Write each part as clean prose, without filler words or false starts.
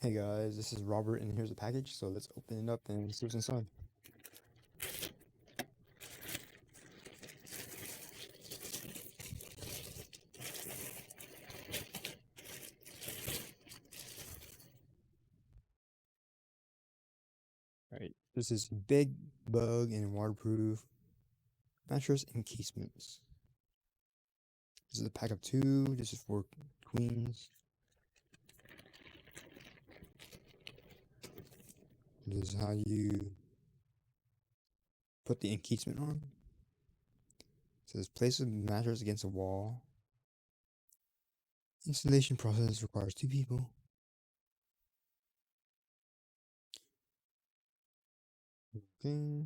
Hey guys, this is Robert and here's the package, so let's open it up and see what's inside. Alright, this is big bug and waterproof mattress encasements. This is a pack of 2, this is for queens. This is how you put the encasement on. It says place the mattress against a wall. Installation process requires 2 people. Okay.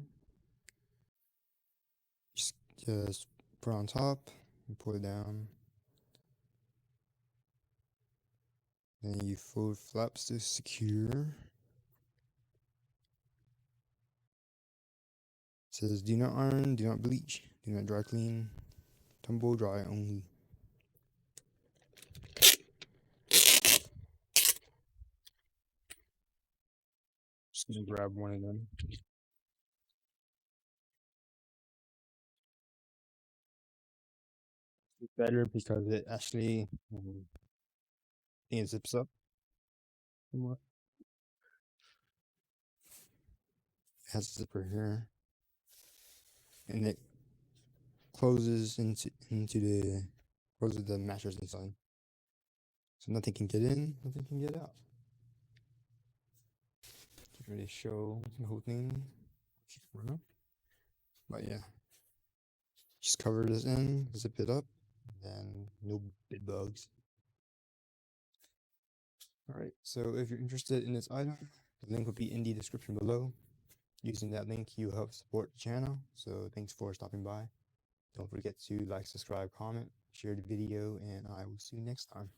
Just put on top and pull it down. Then you fold flaps to secure. It says do not iron, do not bleach, do not dry clean, tumble dry only. Just gonna grab one of them. It's better because it actually I think it zips up somewhat. It has a zipper here. And it closes into the mattress inside. So nothing can get in, nothing can get out. Can't really show the whole thing. But yeah. Just cover this in, zip it up, then no bed bugs. Alright, so if you're interested in this item, the link will be in the description below. Using that link, you help support the channel. So thanks for stopping by. Don't forget to like, subscribe, comment, share the video, and I will see you next time.